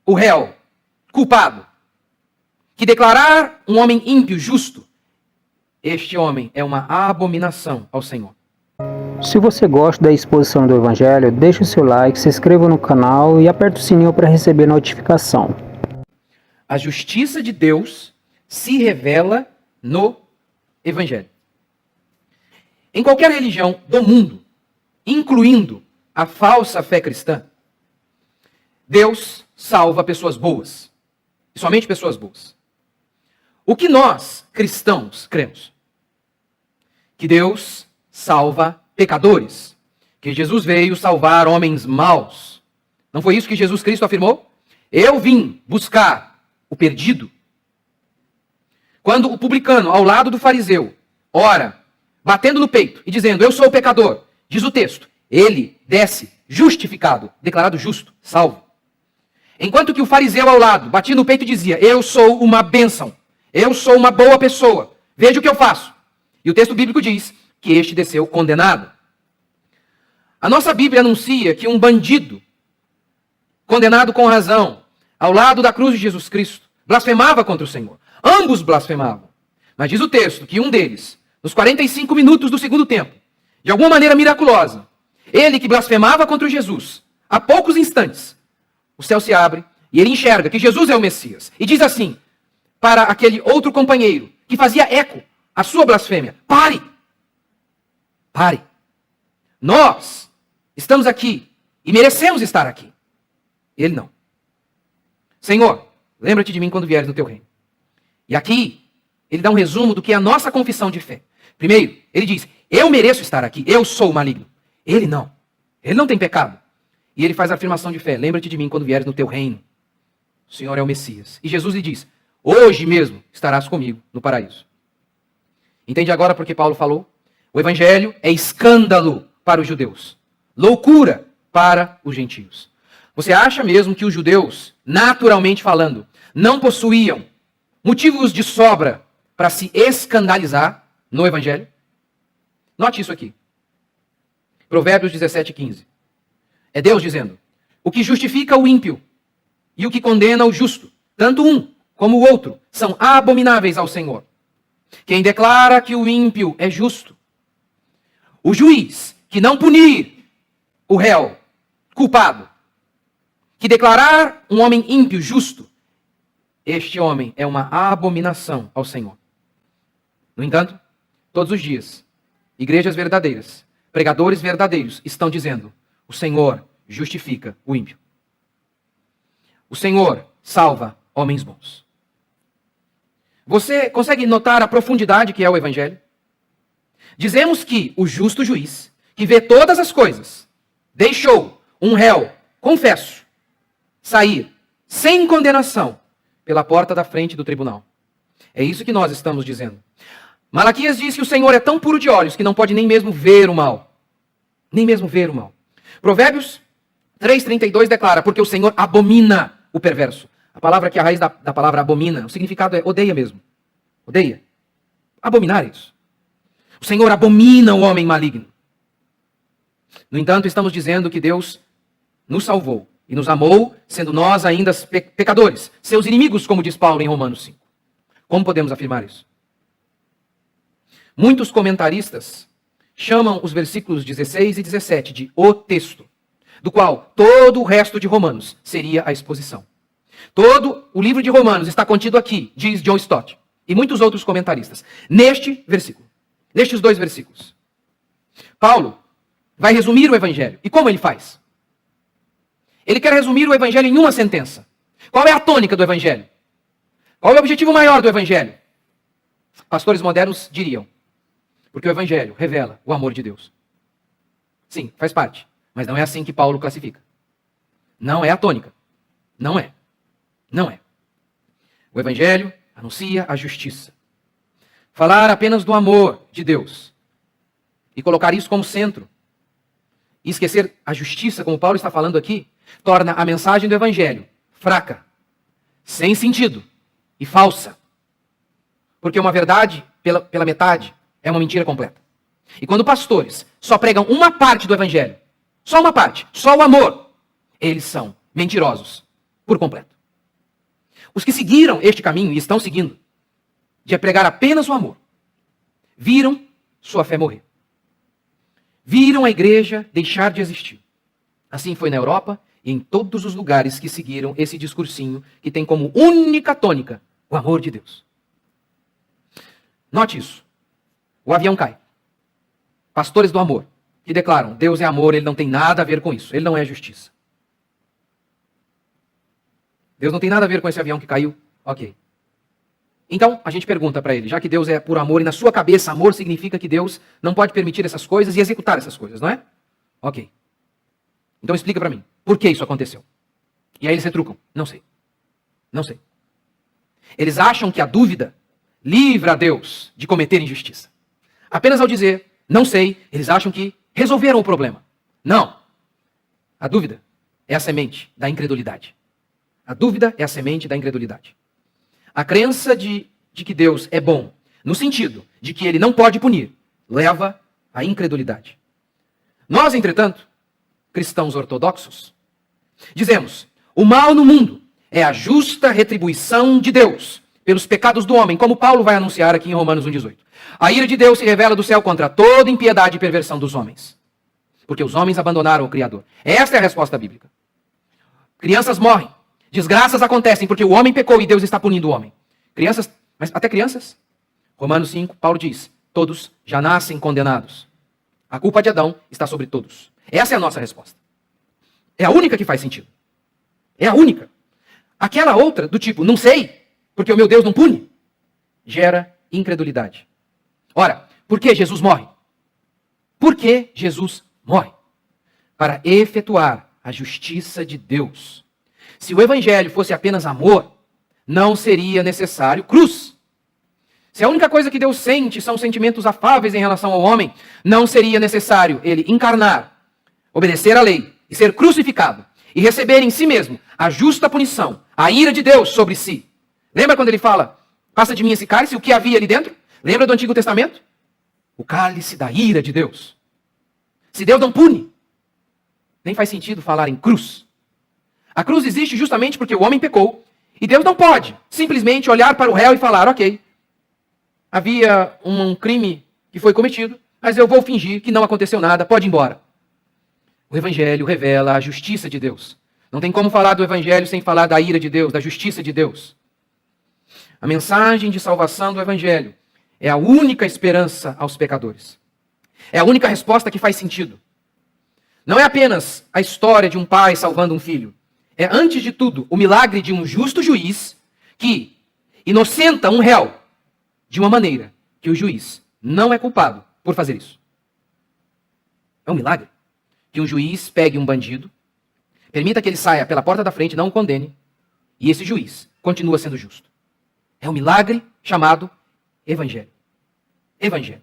o réu culpado, que declarar um homem ímpio justo, este homem é uma abominação ao Senhor. Se você gosta da exposição do Evangelho, deixe o seu like, se inscreva no canal e aperte o sininho para receber notificação. A justiça de Deus se revela no Evangelho. Em qualquer religião do mundo, incluindo a falsa fé cristã, Deus salva pessoas boas. E somente pessoas boas. O que nós, cristãos, cremos? Que Deus salva pecadores. Que Jesus veio salvar homens maus. Não foi isso que Jesus Cristo afirmou? Eu vim buscar o perdido. Quando o publicano, ao lado do fariseu, ora, batendo no peito e dizendo, eu sou o pecador, diz o texto, ele desce justificado, declarado justo, salvo. Enquanto que o fariseu ao lado, batia no peito e dizia, eu sou uma bênção, eu sou uma boa pessoa, veja o que eu faço. E o texto bíblico diz que este desceu condenado. A nossa Bíblia anuncia que um bandido, condenado com razão, ao lado da cruz de Jesus Cristo, blasfemava contra o Senhor. Ambos blasfemavam. Mas diz o texto que um deles, nos 45 minutos do segundo tempo, de alguma maneira miraculosa, ele que blasfemava contra Jesus, há poucos instantes, o céu se abre e ele enxerga que Jesus é o Messias. E diz assim, para aquele outro companheiro, que fazia eco à sua blasfêmia, pare! Pare! Nós estamos aqui e merecemos estar aqui. Ele não. Senhor, lembra-te de mim quando vieres no teu reino. E aqui, ele dá um resumo do que é a nossa confissão de fé. Primeiro, ele diz, eu mereço estar aqui, eu sou maligno. Ele não. Ele não tem pecado. E ele faz a afirmação de fé, lembra-te de mim quando vieres no teu reino. O Senhor é o Messias. E Jesus lhe diz, hoje mesmo estarás comigo no paraíso. Entende agora por que Paulo falou? O Evangelho é escândalo para os judeus. Loucura para os gentios. Você acha mesmo que os judeus, naturalmente falando, não possuíam motivos de sobra para se escandalizar no Evangelho? Note isso aqui. Provérbios 17:15. É Deus dizendo, o que justifica o ímpio e o que condena o justo, tanto um como o outro, são abomináveis ao Senhor. Quem declara que o ímpio é justo, o juiz que não punir o réu culpado, que declarar um homem ímpio justo, este homem é uma abominação ao Senhor. No entanto, todos os dias, igrejas verdadeiras, pregadores verdadeiros estão dizendo, o Senhor justifica o ímpio. O Senhor salva homens bons. Você consegue notar a profundidade que é o Evangelho? Dizemos que o justo juiz, que vê todas as coisas, deixou um réu, confesso, sair sem condenação pela porta da frente do tribunal. É isso que nós estamos dizendo. Malaquias diz que o Senhor é tão puro de olhos que não pode nem mesmo ver o mal. Nem mesmo ver o mal. Provérbios 3:32 declara, porque o Senhor abomina o perverso. A palavra que é a raiz da palavra abomina, o significado é odeia mesmo. Odeia. Abominar é isso. O Senhor abomina o homem maligno. No entanto, estamos dizendo que Deus nos salvou e nos amou, sendo nós ainda pecadores, seus inimigos, como diz Paulo em Romanos 5. Como podemos afirmar isso? Muitos comentaristas chamam os versículos 16 e 17 de o texto, do qual todo o resto de Romanos seria a exposição. Todo o livro de Romanos está contido aqui, diz John Stott, e muitos outros comentaristas, neste versículo, nestes dois versículos. Paulo vai resumir o Evangelho. E como ele faz? Ele quer resumir o Evangelho em uma sentença. Qual é a tônica do Evangelho? Qual é o objetivo maior do Evangelho? Pastores modernos diriam, porque o Evangelho revela o amor de Deus. Sim, faz parte. Mas não é assim que Paulo classifica. Não é a tônica. Não é. Não é. O Evangelho anuncia a justiça. Falar apenas do amor de Deus e colocar isso como centro e esquecer a justiça, como Paulo está falando aqui, torna a mensagem do Evangelho fraca, sem sentido e falsa. Porque uma verdade pela metade é uma mentira completa. E quando pastores só pregam uma parte do Evangelho, só uma parte, só o amor, eles são mentirosos por completo. Os que seguiram este caminho e estão seguindo, de pregar apenas o amor, viram sua fé morrer. Viram a igreja deixar de existir. Assim foi na Europa e em todos os lugares que seguiram esse discursinho que tem como única tônica o amor de Deus. Note isso. O avião cai. Pastores do amor, que declaram, Deus é amor, ele não tem nada a ver com isso. Ele não é justiça. Deus não tem nada a ver com esse avião que caiu. Ok. Então, a gente pergunta para ele, já que Deus é por amor, e na sua cabeça amor significa que Deus não pode permitir essas coisas e executar essas coisas, não é? Ok. Então explica para mim, por que isso aconteceu? E aí eles retrucam, não sei. Não sei. Eles acham que a dúvida livra a Deus de cometer injustiça. Apenas ao dizer, não sei, eles acham que resolveram o problema. Não. A dúvida é a semente da incredulidade. A dúvida é a semente da incredulidade. A crença de que Deus é bom, no sentido de que ele não pode punir, leva à incredulidade. Nós, entretanto, cristãos ortodoxos, dizemos, o mal no mundo é a justa retribuição de Deus pelos pecados do homem, como Paulo vai anunciar aqui em Romanos 1,18. A ira de Deus se revela do céu contra toda impiedade e perversão dos homens, porque os homens abandonaram o Criador. Esta é a resposta bíblica. Crianças morrem. Desgraças acontecem porque o homem pecou e Deus está punindo o homem. Crianças, mas até crianças? Romanos 5, Paulo diz, todos já nascem condenados. A culpa de Adão está sobre todos. Essa é a nossa resposta. É a única que faz sentido. É a única. Aquela outra, do tipo, não sei, porque o meu Deus não pune, gera incredulidade. Ora, por que Jesus morre? Por que Jesus morre? Para efetuar a justiça de Deus. Se o evangelho fosse apenas amor, não seria necessário cruz. Se a única coisa que Deus sente são sentimentos afáveis em relação ao homem, não seria necessário ele encarnar, obedecer à lei e ser crucificado e receber em si mesmo a justa punição, a ira de Deus sobre si. Lembra quando ele fala, passa de mim esse cálice, o que havia ali dentro? Lembra do Antigo Testamento? O cálice da ira de Deus. Se Deus não pune, nem faz sentido falar em cruz. A cruz existe justamente porque o homem pecou. E Deus não pode simplesmente olhar para o réu e falar, ok, havia um crime que foi cometido, mas eu vou fingir que não aconteceu nada, pode ir embora. O evangelho revela a justiça de Deus. Não tem como falar do evangelho sem falar da ira de Deus, da justiça de Deus. A mensagem de salvação do evangelho é a única esperança aos pecadores. É a única resposta que faz sentido. Não é apenas a história de um pai salvando um filho. É, antes de tudo, o milagre de um justo juiz que inocenta um réu de uma maneira que o juiz não é culpado por fazer isso. É um milagre que um juiz pegue um bandido, permita que ele saia pela porta da frente, não o condene, e esse juiz continua sendo justo. É um milagre chamado Evangelho. Evangelho.